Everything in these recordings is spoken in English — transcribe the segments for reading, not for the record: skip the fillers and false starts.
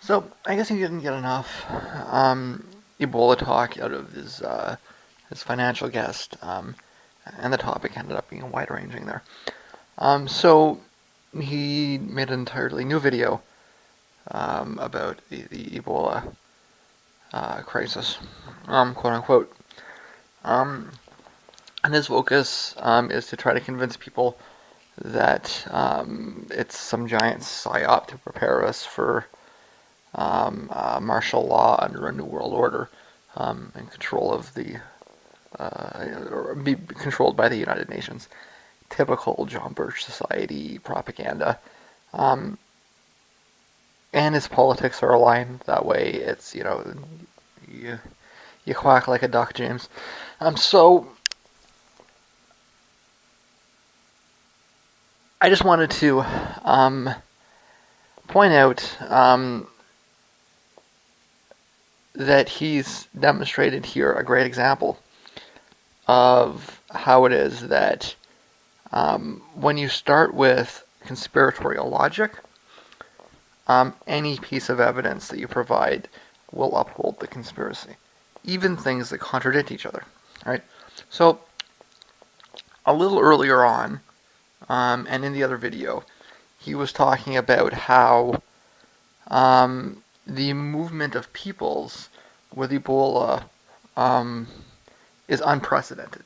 So I guess he didn't get enough Ebola talk out of his financial guest, and the topic ended up being wide ranging there. So he made an entirely new video about the Ebola crisis, quote unquote. Um, and his focus is to try to convince people that it's some giant psyop to prepare us for martial law under a new world order, and control of or be controlled by the United Nations. Typical John Birch Society propaganda. Um, and his politics are aligned that way. It's, you, you quack like a duck, James. So I just wanted to point out that he's demonstrated here a great example of how it is that when you start with conspiratorial logic, any piece of evidence that you provide will uphold the conspiracy, even things that contradict each other. Right? So a little earlier on, and in the other video, he was talking about how the movement of peoples with Ebola um, is unprecedented.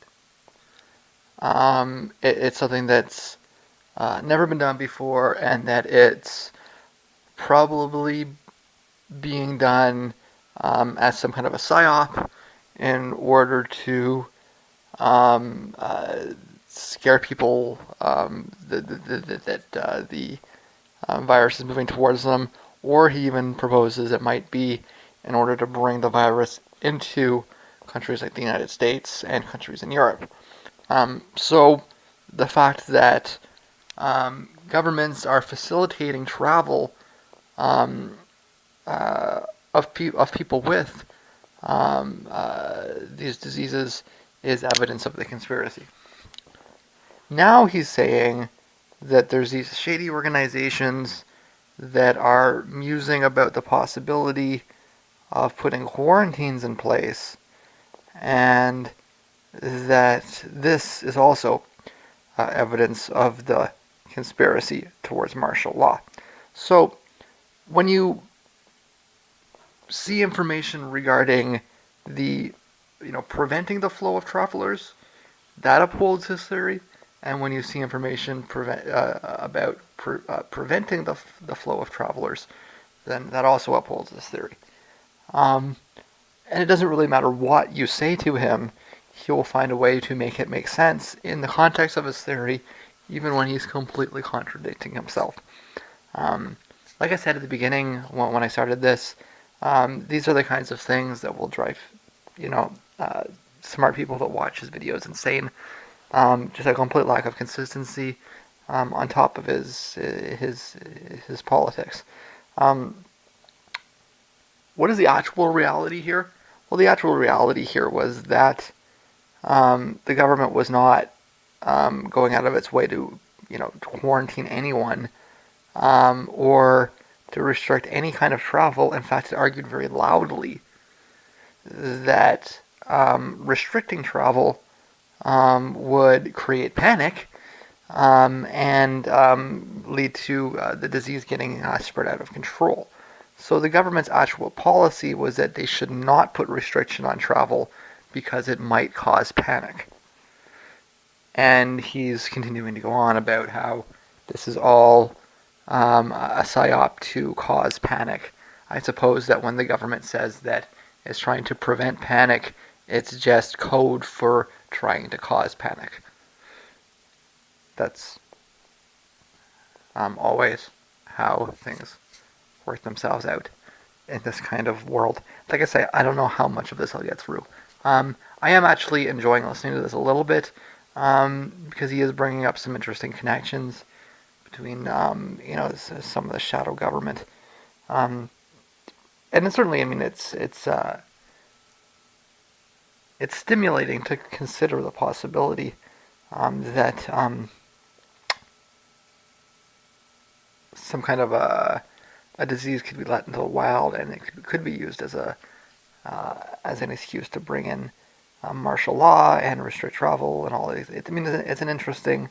It's something that's never been done before, and that it's probably being done as some kind of a psyop in order to scare people that the virus is moving towards them, or he even proposes it might be in order to bring the virus into countries like the United States and countries in Europe. So the fact that governments are facilitating travel um, of people with these diseases is evidence of the conspiracy. Now he's saying that there's these shady organizations that are musing about the possibility of putting quarantines in place, and that this is also evidence of the conspiracy towards martial law. So when you see information regarding the preventing the flow of travelers, that upholds his theory. And when you see information about preventing the flow of travelers, then that also upholds his theory. Um, and it doesn't really matter what you say to him, he will find a way to make it make sense in the context of his theory, even when he's completely contradicting himself. Um, like I said at the beginning when I started this, these are the kinds of things that will drive, you know, uh, smart people that watch his videos insane. Just a complete lack of consistency on top of his politics. Um, what is the actual reality here? Well, the actual reality here was that the government was not going out of its way to, to quarantine anyone or to restrict any kind of travel. In fact, it argued very loudly that restricting travel would create panic and lead to the disease getting spread out of control. So the government's actual policy was that they should not put restriction on travel because it might cause panic. And he's continuing to go on about how this is all a psyop to cause panic. I suppose that when the government says that it's trying to prevent panic, it's just code for trying to cause panic. That's always how things work themselves out in this kind of world. Like I say, I don't know how much of this I'll get through. I am actually enjoying listening to this a little bit because he is bringing up some interesting connections between, some of the shadow government. Um, and certainly, I mean, it's stimulating to consider the possibility that some kind of a a disease could be let into the wild and it could be used as an excuse to bring in martial law and restrict travel and all these. I mean, it's an interesting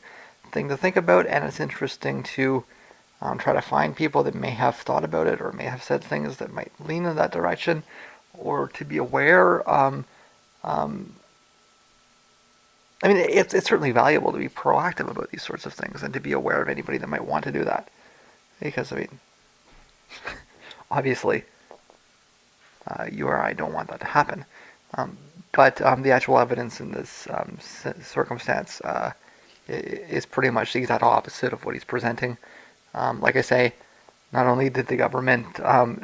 thing to think about, and it's interesting to try to find people that may have thought about it or may have said things that might lean in that direction, or to be aware. Um, I mean, it's certainly valuable to be proactive about these sorts of things and to be aware of anybody that might want to do that. Because, I mean, obviously, you or I don't want that to happen. Um, but the actual evidence in this circumstance is pretty much the exact opposite of what he's presenting. Like I say, not only did the government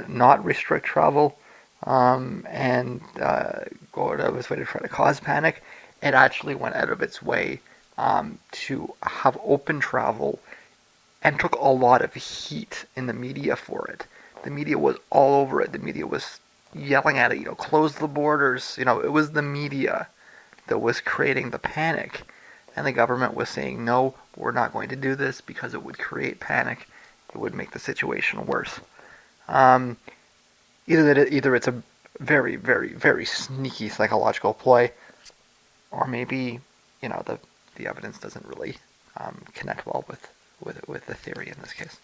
not restrict travel and go out of its way to try to cause panic, it actually went out of its way to have open travel and took a lot of heat in the media for it. The media was all over it. The media was yelling at it, close the borders. It was the media that was creating the panic. And the government was saying, no, we're not going to do this because it would create panic. It would make the situation worse. Um, either it's a very, very, very sneaky psychological ploy, or maybe, the evidence doesn't really connect well with the theory in this case.